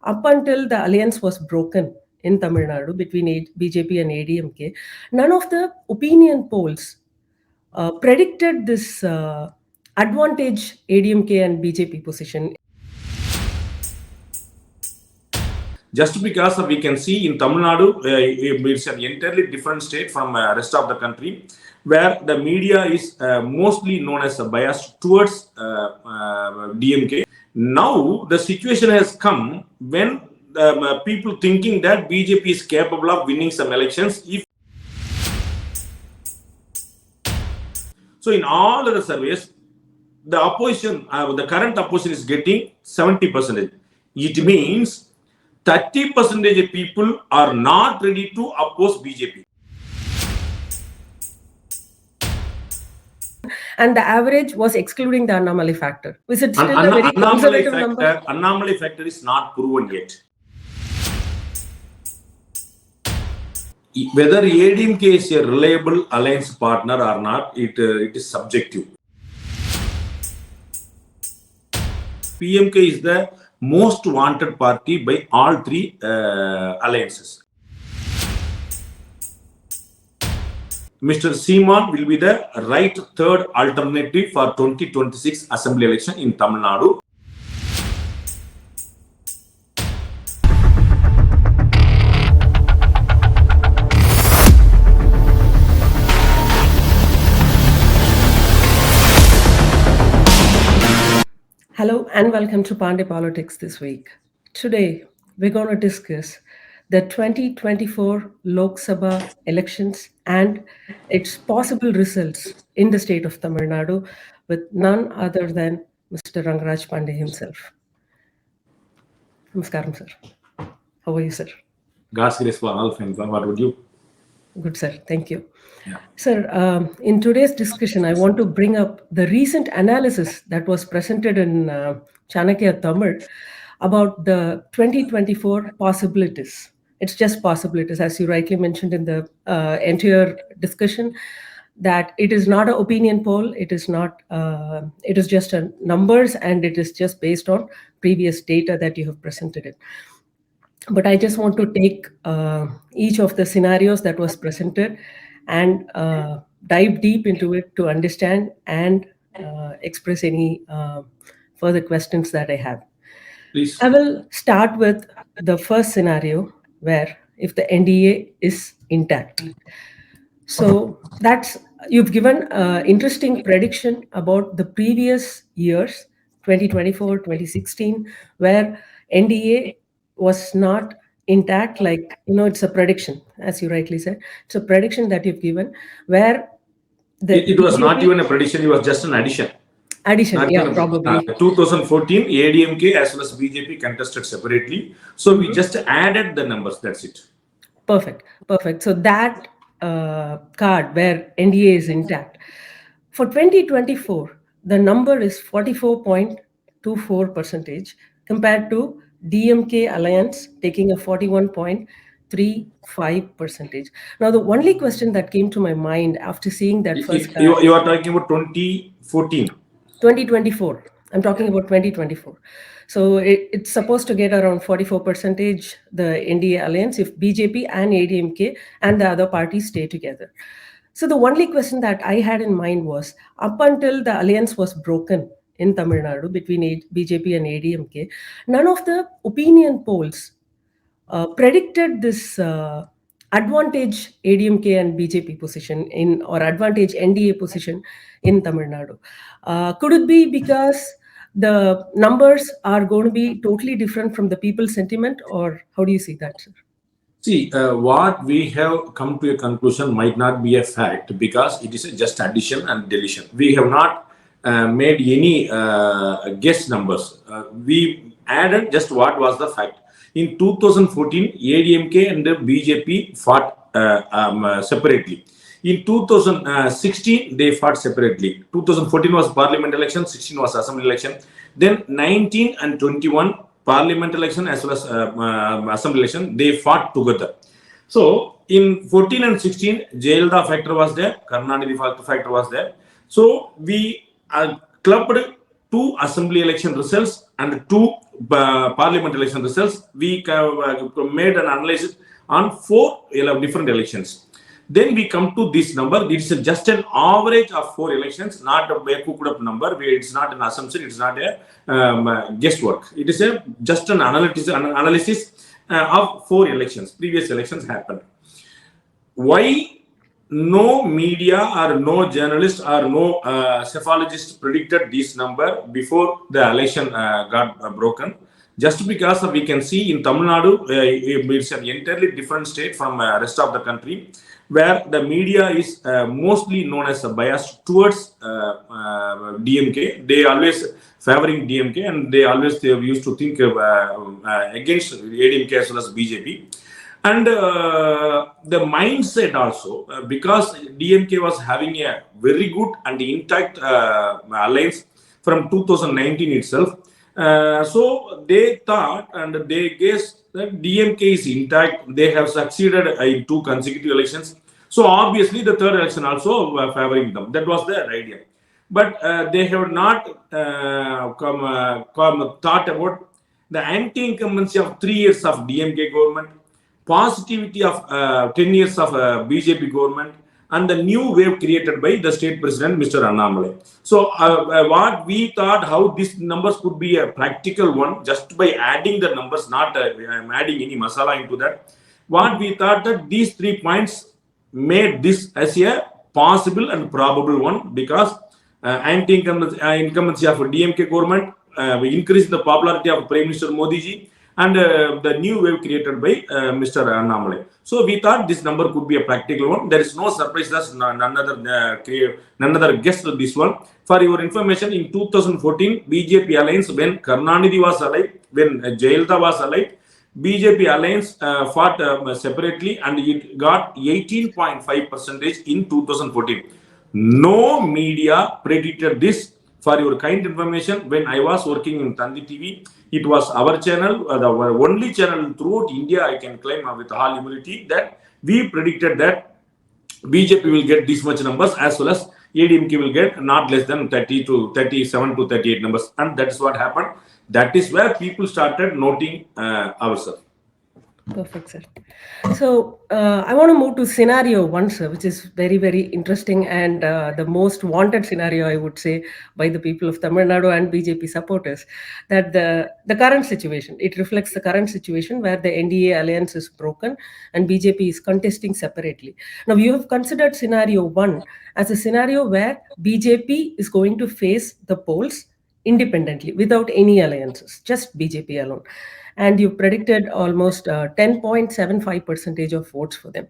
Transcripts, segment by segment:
up until the alliance was broken in Tamil Nadu between BJP and ADMK, none of the opinion polls predicted this advantage ADMK and BJP position. Just because we can see in Tamil Nadu, it's an entirely different state from rest of the country, where the media is mostly known as a bias towards DMK. Now the situation has come when people thinking that BJP is capable of winning some elections. So in all the surveys, the opposition, the current opposition is getting 70%. It means 30% of people are not ready to oppose BJP. And the average was excluding the Annamalai factor. Is it still a very conservative number? Annamalai factor is not proven yet. Whether ADMK is a reliable alliance partner or not, it is subjective. PMK is the most wanted party by all three alliances. Mr. Seeman will be the right third alternative for 2026 assembly election in Tamil Nadu. Hello and welcome to Pandey Politics this week. Today, we're going to discuss the 2024 Lok Sabha elections and its possible results in the state of Tamil Nadu with none other than Mr. Rangaraj Pandey himself. Namaskaram, sir. How are you, sir? God's grace for all friends. What would you? Good, sir. Thank you. Yeah. Sir, in today's discussion, I want to bring up the recent analysis that was presented in Chanakya Tamil about the 2024 possibilities. It's just possibilities, as you rightly mentioned in the entire discussion, that it is not an opinion poll. It is not. It is just a numbers, and it is just based on previous data that you have presented it. But I just want to take each of the scenarios that was presented and dive deep into it to understand and express any further questions that I have. Please. I will start with the first scenario where if the NDA is intact. So that's, you've given an interesting prediction about the previous years, 2024, 2016, where NDA was not intact. Like, it's a prediction, as you rightly said. It's a prediction that you've given where it was not even a prediction, it was just an addition. Yeah, probably. 2014, ADMK as well as BJP contested separately. So we just added the numbers, that's it. Perfect. So that card where NDA is intact. For 2024, the number is 44.24% compared to DMK Alliance taking a 41.35%. Now, the only question that came to my mind after seeing that first card, you are talking about 2014. 2024. I'm talking about 2024. So it's supposed to get around 44%, the NDA alliance, if BJP and ADMK and the other parties stay together. So the only question that I had in mind was, up until the alliance was broken in Tamil Nadu between BJP and ADMK, none of the opinion polls predicted this advantage ADMK and BJP position or advantage NDA position in Tamil Nadu. Could it be because the numbers are going to be totally different from the people's sentiment, or how do you see that, sir? See, what we have come to a conclusion might not be a fact because it is just addition and deletion. We have not made any guess numbers. We added just what was the fact. In 2014, ADMK and the BJP fought separately. In 2016, they fought separately. 2014 was parliament election, 16 was assembly election. Then 19 and 21, parliament election as well as assembly election, they fought together. So in 14 and 16, Jayalalitha factor was there, Karunanidhi factor was there. So we clubbed 2 assembly election results and 2 parliament election results, we made an analysis on 4 different elections. Then we come to this number. It's just an average of 4 elections, not a cooked up number. It's not an assumption. It's not a guesswork. It is just an analysis of 4 elections. Previous elections happened. Why no media or no journalist or no cephalogist predicted this number before the election got broken? Just because we can see in Tamilnadu, it's an entirely different state from rest of the country, where the media is mostly known as biased towards DMK. They always favoring DMK, and they used to think against ADMK as well as BJP. And the mindset also, because DMK was having a very good and intact alliance from 2019 itself. So they thought and they guessed that DMK is intact. They have succeeded in 2 consecutive elections. So obviously the third election also favoring them. That was their idea. But they have not thought about the anti-incumbency of 3 years of DMK government, positivity of 10 years of BJP government, and the new wave created by the state president, Mr. Annamalai. So what we thought, how these numbers could be a practical one, just by adding the numbers, not I'm adding any masala into that. What we thought that these 3 points made this as a possible and probable one, because anti-incumbency of DMK government, we increased the popularity of Prime Minister Modi ji, and the new wave created by Mr. Annamalai. So we thought this number could be a practical one. There is no surprise. That's none other guessed this one. For your information, in 2014, BJP alliance, when Karunanidhi was alive, when Jayalalitha was alive, BJP alliance fought separately, and it got 18.5% in 2014. No media predicted this. For your kind information, when I was working in Tandi TV, it was our channel, the only channel throughout India, I can claim with all humility, that we predicted that BJP will get this much numbers, as well as ADMK will get not less than 30 to 37 to 38 numbers. And that is what happened. That is where people started noting ourselves. Perfect, sir. So I want to move to scenario 1, sir, which is very, very interesting and the most wanted scenario, I would say, by the people of Tamil Nadu and BJP supporters. That the current situation, it reflects the current situation where the NDA alliance is broken and BJP is contesting separately. Now, you have considered scenario 1 as a scenario where BJP is going to face the polls independently, without any alliances, just BJP alone. And you predicted almost 10.75% of votes for them.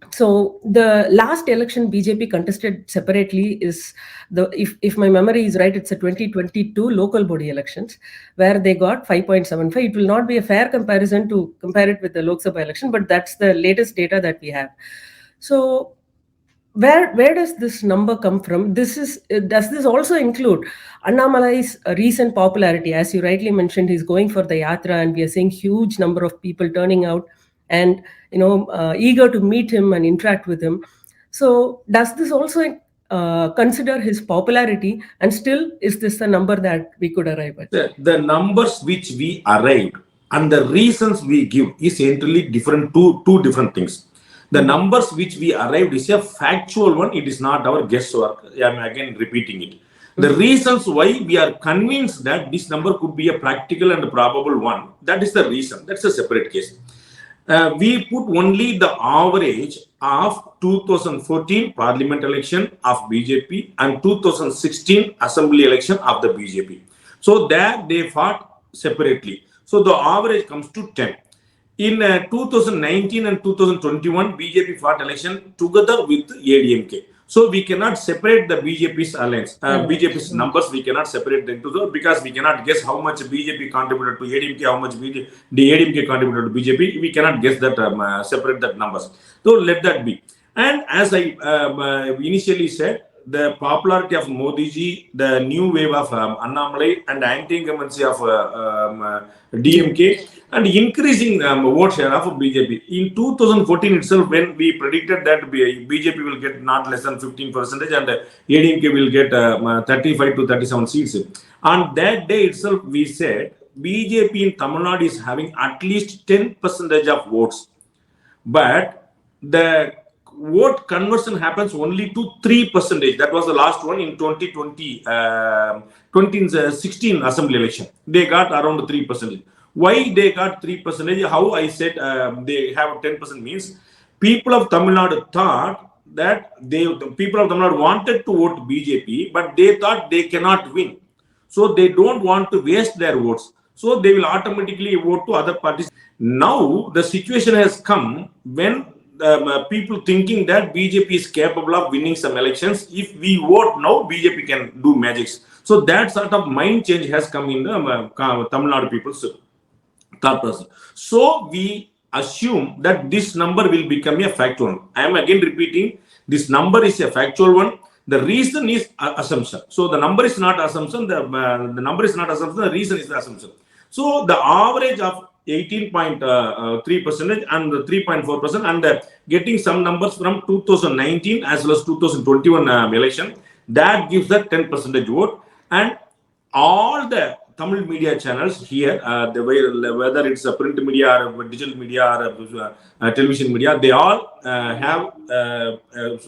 So the last election BJP contested separately is if my memory is right, it's a 2022 local body elections where they got 5.75. It will not be a fair comparison to compare it with the Lok Sabha election, but that's the latest data that we have. So where does this number come from? Does this also include Annamalai's recent popularity? As you rightly mentioned, he's going for the yatra, and we are seeing huge number of people turning out and eager to meet him and interact with him. So does this also consider his popularity, and still is this the number that we could arrive at? The numbers which we arrived and the reasons we give is entirely different, two different things. The numbers which we arrived is a factual one. It is not our guesswork. I am again repeating it. The reasons why we are convinced that this number could be a practical and probable one, that is the reason. That's a separate case. We put only the average of 2014 parliament election of BJP and 2016 assembly election of the BJP. So there they fought separately. So the average comes to 10. In 2019 and 2021, BJP fought election together with ADMK. So we cannot separate the BJP's alliance, BJP's numbers. We cannot separate them because we cannot guess how much BJP contributed to ADMK, how much the ADMK contributed to BJP. We cannot guess that, separate that numbers. So let that be. And as I initially said, the popularity of Modi ji, the new wave of Annamalai, and the anti-incumbency of DMK, and increasing vote share of BJP. In 2014 itself, when we predicted that BJP will get not less than 15% and ADMK will get 35 to 37 seats, on that day itself, we said BJP in Tamil Nadu is having at least 10% of votes, but the vote conversion happens only to 3%. That was the last one in 2020, 2016 assembly election. They got around 3%. Why they got 3%? How I said they have 10% means people of Tamil Nadu thought that the people of Tamil Nadu wanted to vote BJP, but they thought they cannot win. So they don't want to waste their votes. So they will automatically vote to other parties. Now the situation has come when people thinking that BJP is capable of winning some elections. If we vote now, BJP can do magics. So that sort of mind change has come in the Tamil Nadu people's thought process. So we assume that this number will become a factual one. I am again repeating, this number is a factual one. The reason is assumption. So the number is not assumption. The number is not assumption. The reason is the assumption. So the average of 18.3% and 3.4%, and getting some numbers from 2019 as well as 2021 election, that gives the 10% vote. And all the Tamil media channels here, whether it's a print media or digital media or television media, they all have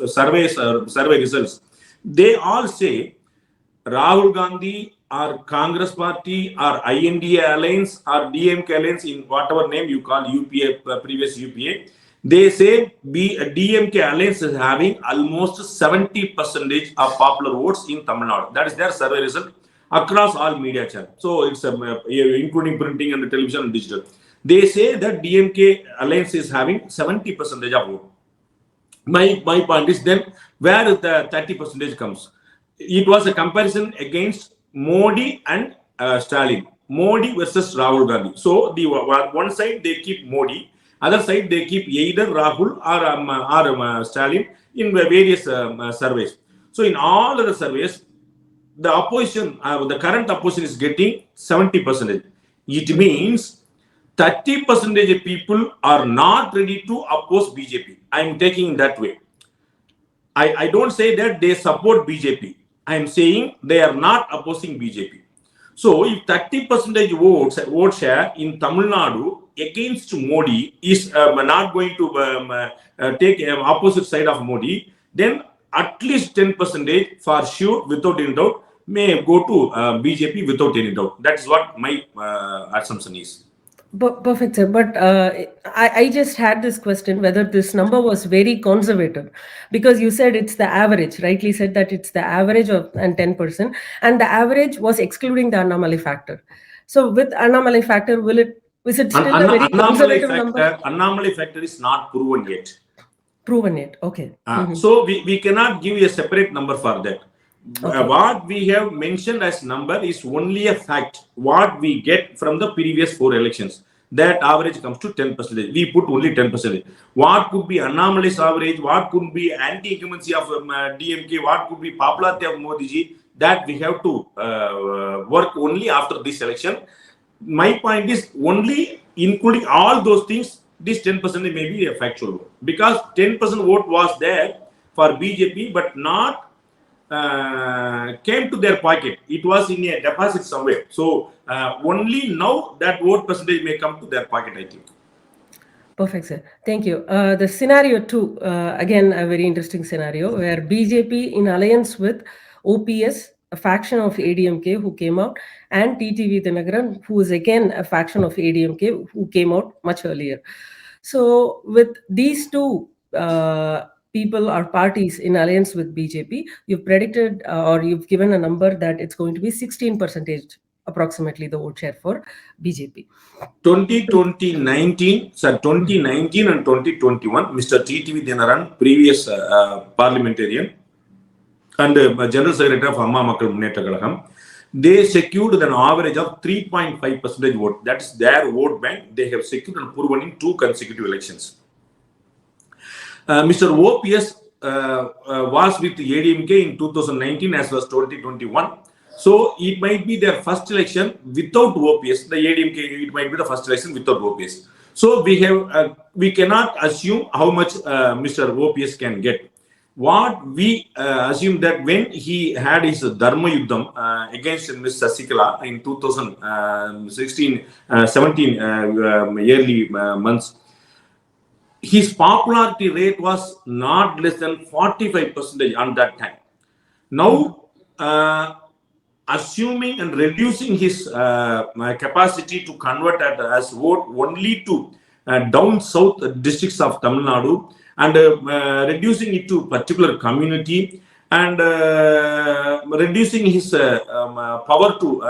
surveys or survey results. They all say Rahul Gandhi or Congress Party or INDA Alliance or DMK Alliance, in whatever name you call UPA, previous UPA, they say DMK Alliance is having almost 70% of popular votes in Tamil Nadu. That is their survey result across all media channels. So it's including printing and television and digital. They say that DMK Alliance is having 70% of vote. My point is then where the 30% comes. It was a comparison against Modi and Stalin. Modi versus Rahul Gandhi. So the one side they keep Modi, other side they keep either Rahul or Stalin in various surveys. So in all of the surveys, the opposition, the current opposition is getting 70%. It means 30% people are not ready to oppose BJP. I am taking that way. I don't say that they support BJP. I am saying they are not opposing BJP. So if 30% vote share in Tamil Nadu against Modi is not going to take opposite side of Modi, then at least 10% for sure, without any doubt, may go to BJP without any doubt. That is what my assumption is. Perfect, sir. But I just had this question whether this number was very conservative, because you said it's the average, rightly said that it's the average of and 10%, and the average was excluding the Annamalai factor. So with Annamalai factor, is it still a very conservative number? Annamalai factor is not proven yet. Proven yet, okay. So we cannot give a separate number for that. Okay. What we have mentioned as number is only a fact. What we get from the previous 4 elections, that average comes to 10%. We put only 10%. What could be Annamalai's average? What could be anti-incumbency of DMK? What could be popularity of Modi ji? That we have to work only after this election. My point is only including all those things, this 10% may be a factual vote, because 10% vote was there for BJP, but not came to their pocket. It was in a deposit somewhere. So only now that vote percentage may come to their pocket, I think. Perfect, sir. Thank you. The scenario 2, again, a very interesting scenario where BJP in alliance with OPS, a faction of ADMK who came out, and TTV Dinagaran, who is again a faction of ADMK who came out much earlier. So with these two people or parties in alliance with BJP, you've predicted or you've given a number that it's going to be 16% approximately the vote share for BJP. 2019 and 2021, Mr. TTV Dinagaran, previous parliamentarian and General Secretary of Amma Makkal Munnetra Kalagam, they secured an average of 3.5% vote. That is their vote bank. They have secured and proven in 2 consecutive elections. Mr. OPS was with ADMK in 2019 as well as 2021. So it might be their first election without OPS. The ADMK, it might be the first election without OPS. So we cannot assume how much Mr. OPS can get. what we assume that when he had his Dharma Yuddham against Ms. Sasikala in 2016, 17 yearly months, his popularity rate was not less than 45% on that time. Now, assuming and reducing his capacity to convert as vote only to down south districts of Tamil Nadu and reducing it to particular community and reducing his power to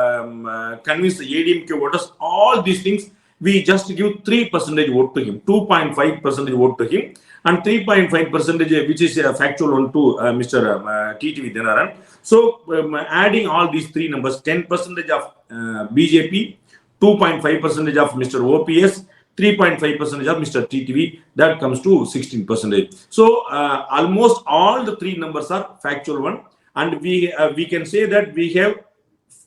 convince the ADMK voters, all these things, we just give 3% vote to him, 2.5% vote to him, and 3.5% which is a factual one to Mr. TTV Dinaran. So adding all these three numbers, 10% of BJP, 2.5% of Mr. OPS, 3.5% of Mr. TTV, that comes to 16%. So almost all the three numbers are factual one, and we can say that we have,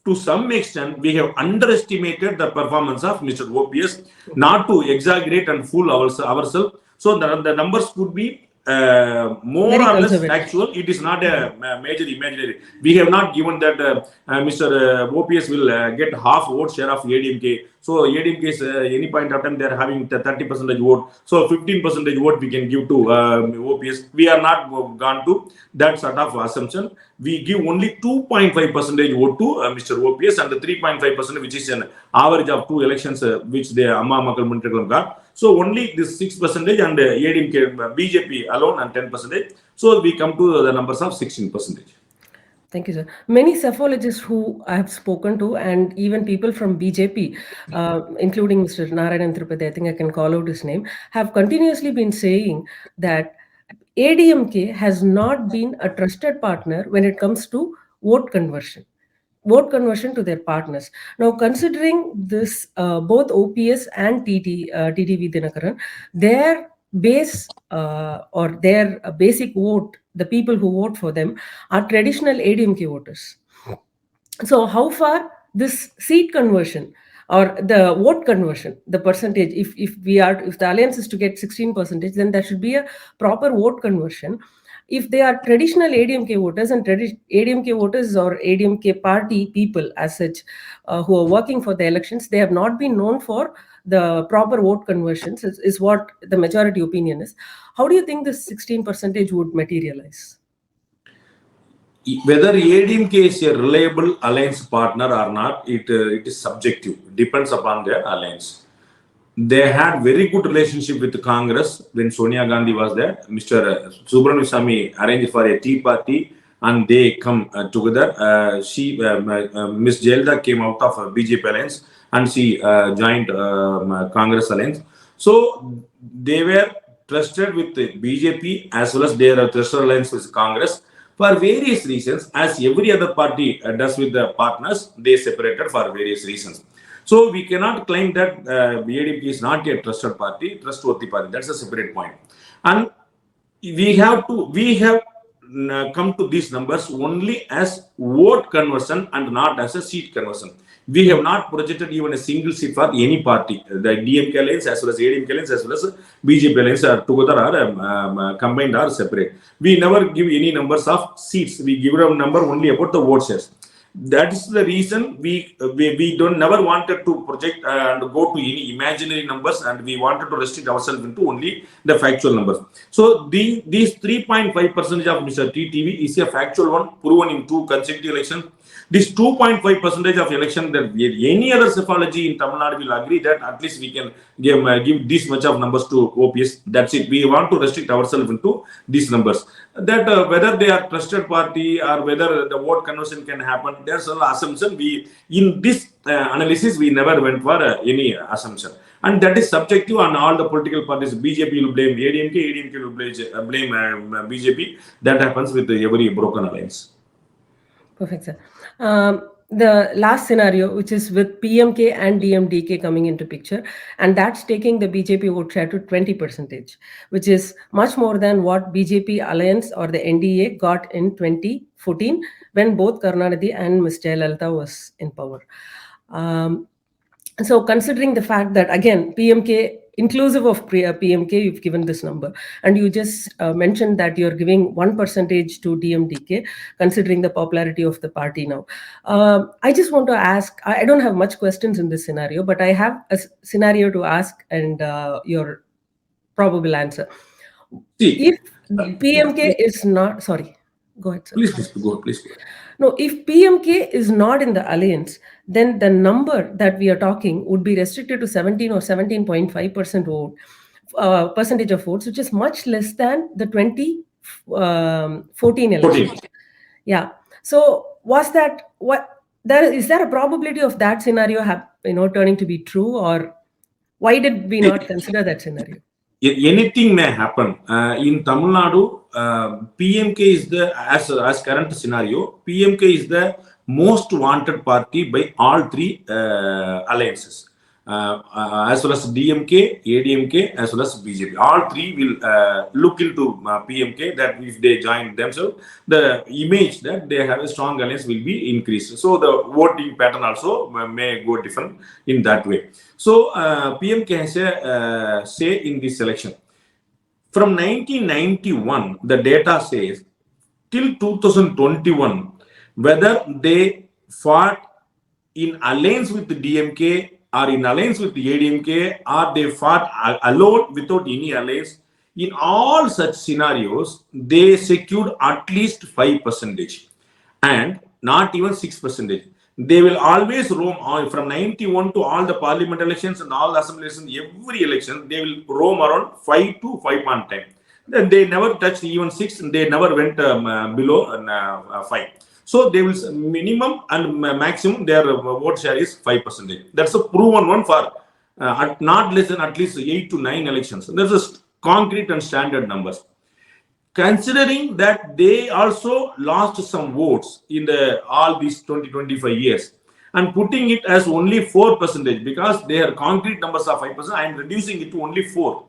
to some extent, we have underestimated the performance of Mr. OPS, not to exaggerate and fool ourselves. So the numbers could be more Very or less conservative. factual. It is not a major imaginary. We have not given that Mr. OPS will get half vote share of ADMK. So ADMK is any point of time they are having 30% vote. So 15% vote we can give to OPS. We are not gone to that sort of assumption. We give only 2.5% vote to Mr. OPS and the 3.5% which is an average of two elections which the Amma Makal Mantrikalam got. So only this 6% and ADMK BJP alone and 10%. So we come to the numbers of 16%. Thank you, sir. Many psephologists who I have spoken to, and even people from BJP, including Mr. Narayanan Tripati, I think I can call out his name, have continuously been saying that ADMK has not been a trusted partner when it comes to vote conversion to their partners. Now, considering this, both OPS and TTV Dinakaran, their base or their basic vote, the people who vote for them, are traditional ADMK voters. So how far this seat conversion or the vote conversion, the percentage, if the alliance is to get 16%, then there should be a proper vote conversion. If they are traditional ADMK voters, and ADMK voters or ADMK party people as such, who are working for the elections, they have not been known for the proper vote conversions, is what the majority opinion is. How do you think this 16% would materialize? Whether ADMK is a reliable alliance partner or not, it is subjective. Depends upon their alliance. They had very good relationship with Congress when Sonia Gandhi was there. Mr. Subramanian Swamy arranged for a tea party and they come together. Ms. Jayalalitha came out of BJP alliance and she joined Congress alliance. So they were trusted with the BJP as well as their trusted alliance with Congress. For various reasons, as every other party does with the partners, they separated for various reasons. So we cannot claim that ADMK is not a trustworthy party. That's a separate point. And we have come to these numbers only as vote conversion and not as a seat conversion. We have not projected even a single seat for any party. The DMK alliance as well as ADMK alliance as well as BJP alliance are together or combined or separate. We never give any numbers of seats. We give a number only about the vote shares. That is the reason we don't never wanted to project and go to any imaginary numbers, and we wanted to restrict ourselves into only the factual numbers. So these 3.5% of Mr. TTV is a factual one, proven in 2 consecutive elections. This 2.5% of election, that any other psephology in Tamil Nadu will agree that at least we can give this much of numbers to OPS. That's it. We want to restrict ourselves into these numbers. That whether they are trusted party or whether the vote conversion can happen, there's an assumption. In this analysis, we never went for any assumption. And that is subjective on all the political parties. BJP will blame ADMK, ADMK will blame BJP. That happens with every broken alliance. Perfect, sir. The last scenario, which is with PMK and DMDK coming into picture, and that's taking the BJP vote share to 20%, which is much more than what BJP Alliance or the NDA got in 2014 when both Karunanidhi and Ms. Jayalalitha was in power. So considering the fact that, again, PMK inclusive of PMK, you've given this number, and you just mentioned that you're giving 1% to DMDK, considering the popularity of the party now. I just want to ask. I don't have much questions in this scenario, but I have a scenario to ask, and your probable answer. See, If PMK is not, sorry, go ahead, sir. please go, please go. No, if PMK is not in the alliance, then the number that we are talking would be restricted to 17 or 17.5% vote, percentage of votes, which is much less than the 2014 election. 14. Yeah. So was that what? There is there a probability of that scenario turning to be true, or why did we not consider that scenario? Anything may happen. In Tamil Nadu, PMK is as current scenario, PMK is the most wanted party by all three alliances. As well as DMK, ADMK, as well as BJP. All three will look into PMK, that if they join themselves, the image that they have a strong alliance will be increased. So the voting pattern also may go different in that way. So PMK has a say in this election. From 1991, the data says till 2021, whether they fought in alliance with the DMK or in alliance with the ADMK, or they fought alone without any alliance, in all such scenarios, they secured at least 5% and not even 6%. They will always roam on from 91 to all the parliament elections and all the assembly elections, every election, they will roam around 5 to 5.10. Then they never touched even 6, and they never went below 5. So they will minimum and maximum their vote share is 5%. That's a proven one for not less than at least 8 to 9 elections. That's a concrete and standard numbers. Considering that they also lost some votes in all these 20-25 years, and putting it as only 4%, because their concrete numbers are 5%, I am reducing it to only 4.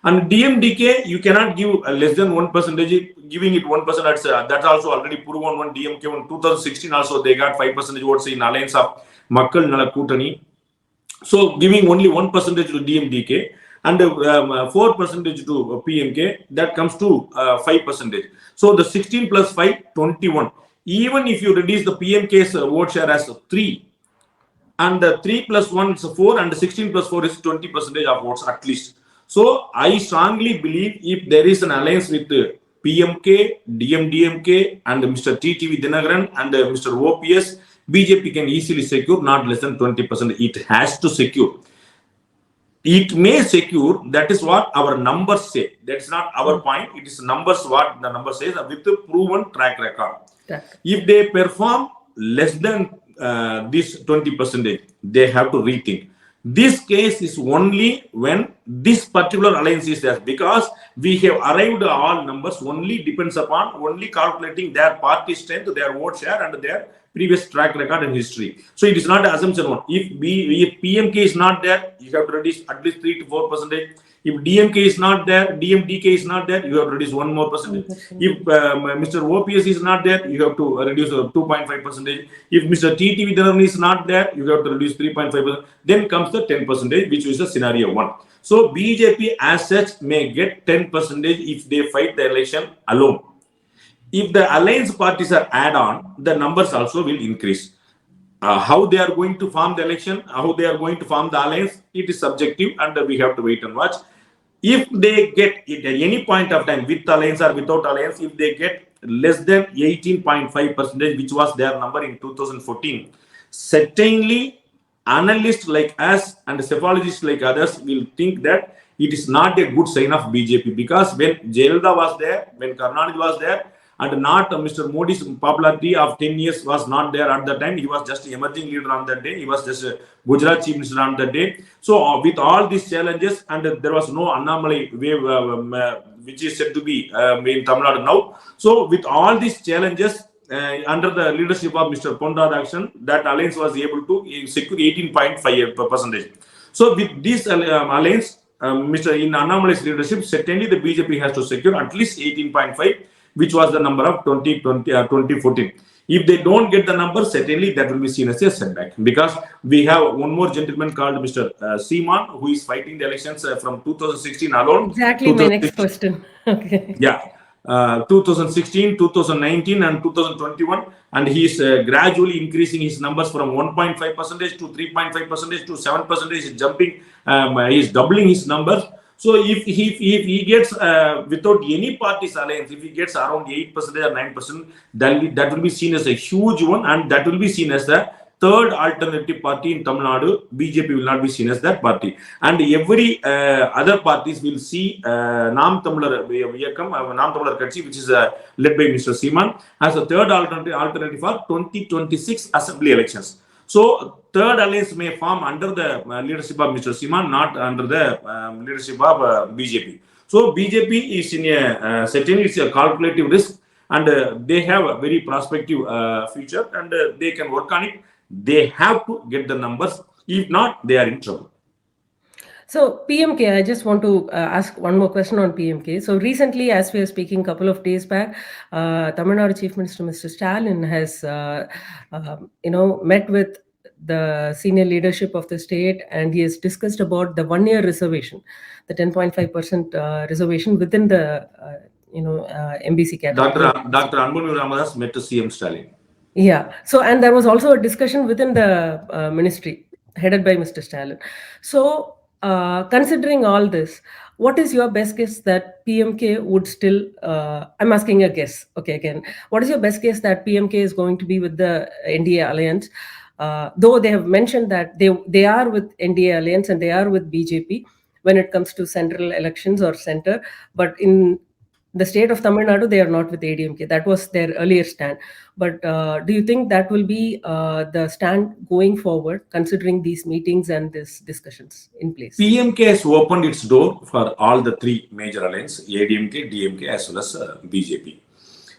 And DMDK, you cannot give less than 1%. Giving it 1%, that's also already proven one. DMK in 2016 also they got 5% votes in alliance of Makkal Nala Kutani. So giving only 1% to DMDK and 4% to PMK, that comes to 5%. So the 16 plus 5, 21. Even if you reduce the PMK's vote share as 3, and 3 plus 1 is 4, and 16 plus 4 is 20% of votes at least. So I strongly believe if there is an alliance with PMK, DMDMK, and Mr. TTV Dinagaran and Mr. OPS, BJP can easily secure not less than 20%. It has to secure. It may secure. That is what our numbers say. That's not our point. It is numbers, what the number says, with a proven track record. If they perform less than this 20%, they have to rethink. This case is only when this particular alliance is there, because we have arrived at all numbers only depends upon only calculating their party strength, their vote share, and their previous track record and history. So it is not an assumption one. If PMK is not there, you have to reduce at least 3 to 4%. If DMK is not there, DMDK is not there, you have to reduce 1 more percentage. If Mr. OPS is not there, you have to reduce 2.5%. If Mr. TTV Dinagaran is not there, you have to reduce 3.5%. Then comes the 10%, which is the scenario 1. So BJP as such may get 10% if they fight the election alone. If the alliance parties are add-on, the numbers also will increase. How they are going to form the election, how they are going to form the alliance, it is subjective, and we have to wait and watch. If they get it at any point of time, with alliance or without alliance, if they get less than 18.5%, which was their number in 2014, certainly analysts like us and cephalogists like others will think that it is not a good sign of BJP, because when Jayalalitha was there, when Karnataka was there, and not Mr. Modi's popularity of 10 years was not there at that time. He was just emerging leader on that day. He was just a Gujarat chief minister on that day. So with all these challenges, and there was no Annamalai wave, which is said to be in Tamil Nadu now. So with all these challenges, under the leadership of Mr. Ponda Action, that alliance was able to secure 18.5%. So with this alliance, Mr. in Annamalai's leadership, certainly the BJP has to secure at least 18.5%, which was the number of 2014. If they don't get the numbers, certainly that will be seen as a setback, because we have one more gentleman called Mr. Seaman, who is fighting the elections from 2016 alone. Exactly my next 2016, question. Okay. yeah, 2016, 2019, and 2021, and he is gradually increasing his numbers from 1.5 percentage to 3.5 percentage to 7 percentage. Is jumping, he is doubling his numbers. So if he gets without any party's alliance, if he gets around 8% or 9%, that will be seen as a huge one, and that will be seen as the third alternative party in Tamil Nadu. BJP will not be seen as that party, and every other parties will see Nam Tamlar Katsi, which is led by Mr. Seaman, as a third alternative for 2026 assembly elections. So third alliance may form under the leadership of Mr. Seaman, not under the leadership of BJP. So BJP is in a certainly it's a calculative risk, and they have a very prospective future, and they can work on it. They have to get the numbers. If not, they are in trouble. So PMK, I just want to ask one more question on PMK. So recently, as we are speaking, a couple of days back, Tamil Nadu Chief Minister Mr. Stalin has, met with the senior leadership of the state, and he has discussed about the 1-year reservation, the 10.5% reservation within the, MBC category. Dr. Annamalai Ramadas met CM Stalin. Yeah. So, and there was also a discussion within the ministry headed by Mr. Stalin. So, considering all this, what is your best guess that PMK would still, I'm asking a guess, okay, again, what is your best guess that PMK is going to be with the NDA alliance? Though they have mentioned that they are with NDA alliance and they are with BJP when it comes to central elections or center, but in the state of Tamil Nadu, they are not with ADMK. That was their earlier stand. But do you think that will be the stand going forward, considering these meetings and these discussions in place? PMK has opened its door for all the three major alliances, ADMK, DMK, as well as BJP.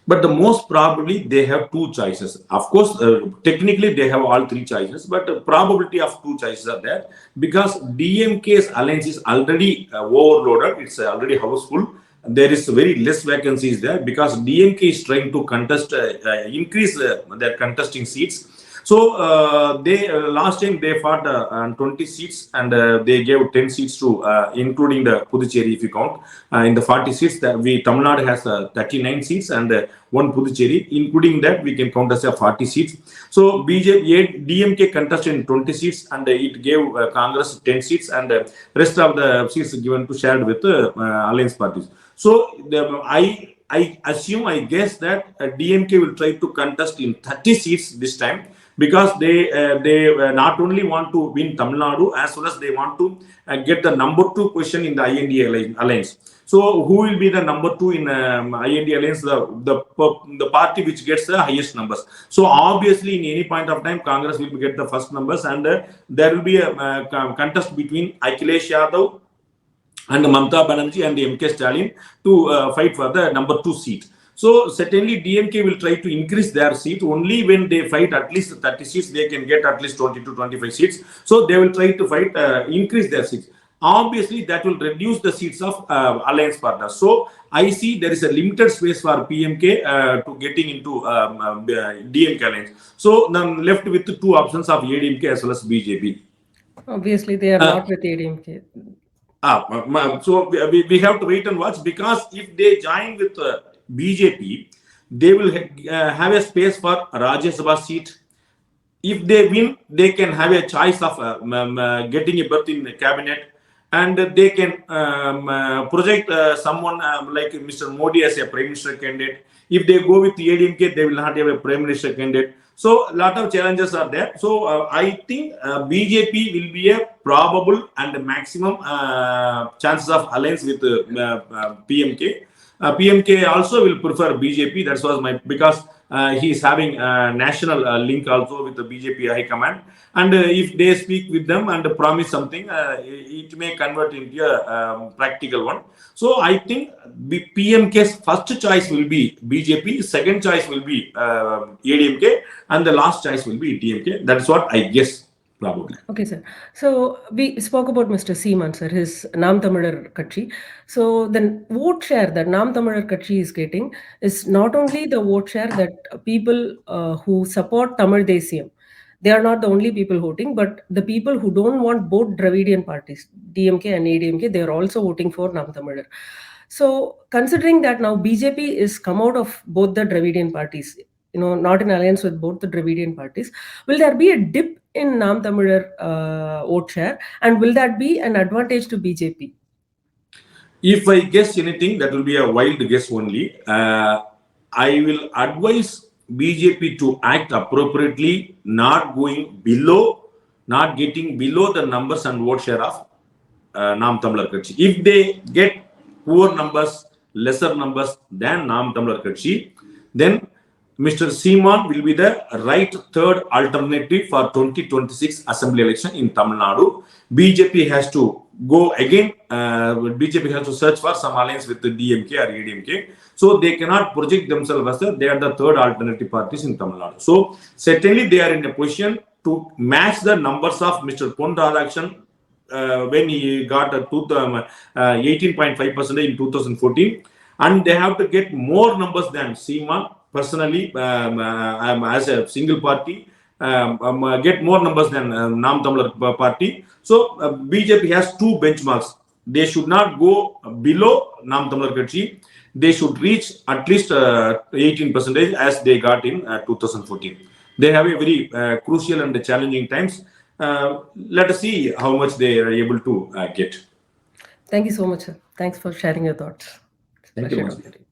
But the most probably they have two choices. Of course, technically they have all three choices, but the probability of two choices are there, because DMK's alliance is already overloaded. It's already houseful. There is very less vacancies there, because DMK is trying to contest, increase their contesting seats. So they last time they fought 20 seats, and they gave 10 seats to, including the Puducherry, if you count. In the 40 seats, that Tamil Nadu has 39 seats and one Puducherry. Including that, we can count as 40 seats. So DMK contested in 20 seats, and it gave Congress 10 seats, and rest of the seats given to shared with alliance parties. So I guess that DMK will try to contest in 30 seats this time, because they not only want to win Tamil Nadu, as well as they want to get the number 2 position in the IND alliance. So who will be the number 2 in IND alliance? The party which gets the highest numbers. So obviously, in any point of time, Congress will get the first numbers, and there will be a contest between Akhilesh Yadav and Mamata Banerjee and MK Stalin to fight for the number 2 seat. So certainly DMK will try to increase their seat. Only when they fight at least 30 seats, they can get at least 20 to 25 seats. So they will try to fight, increase their seats. Obviously, that will reduce the seats of alliance partners. So I see there is a limited space for PMK to getting into DMK alliance. So I'm left with 2 options of ADMK as well as BJP. Obviously, they are not with ADMK. So we have to wait and watch, because if they join with BJP, they will have a space for Rajya Sabha seat. If they win, they can have a choice of getting a berth in the cabinet, and they can project someone like Mr. Modi as a prime minister candidate. If they go with the ADMK, they will not have a prime minister candidate. So a lot of challenges are there. So I think BJP will be a probable and maximum chances of alliance with PMK. PMK also will prefer BJP. That was because he is having a national link also with the BJP high command. And if they speak with them and promise something, it may convert into a practical one. So I think PMK's first choice will be BJP, second choice will be ADMK, and the last choice will be DMK. That's what I guess. probably. Okay, sir. So we spoke about Mr. Seeman, sir, his Nam Tamizhar Katchi. So the vote share that Nam Tamizhar Katchi is getting is not only the vote share that people who support Tamil Desiyam, they are not the only people voting, but the people who don't want both Dravidian parties, DMK and ADMK, they are also voting for Nam Tamizhar. So considering that now BJP is come out of both the Dravidian parties, not in alliance with both the Dravidian parties, will there be a dip in Nam Tamizhar vote share, and will that be an advantage to BJP? If I guess anything, that will be a wild guess only. I will advise BJP to act appropriately, not going below, not getting below the numbers and vote share of Nam Tamlar Katchi. If they get poor numbers, lesser numbers than Nam Tamlar Katchi, then Mr. Seeman will be the right third alternative for 2026 assembly election in Tamil Nadu. BJP has to go again. BJP has to search for some alliance with the DMK or ADMK. So they cannot project themselves as they are the third alternative parties in Tamil Nadu. So certainly they are in a position to match the numbers of Mr. Pon Radhakrishnan when he got 18.5% in 2014, and they have to get more numbers than Seeman. Personally, as a single party, get more numbers than Nam Tamlar party. So BJP has two benchmarks. They should not go below Nam Tamlar Katchi. They should reach at least 18% as they got in 2014. They have a very crucial and challenging times. Let us see how much they are able to get. Thank you so much, sir. Thanks for sharing your thoughts. Thank you, Masli.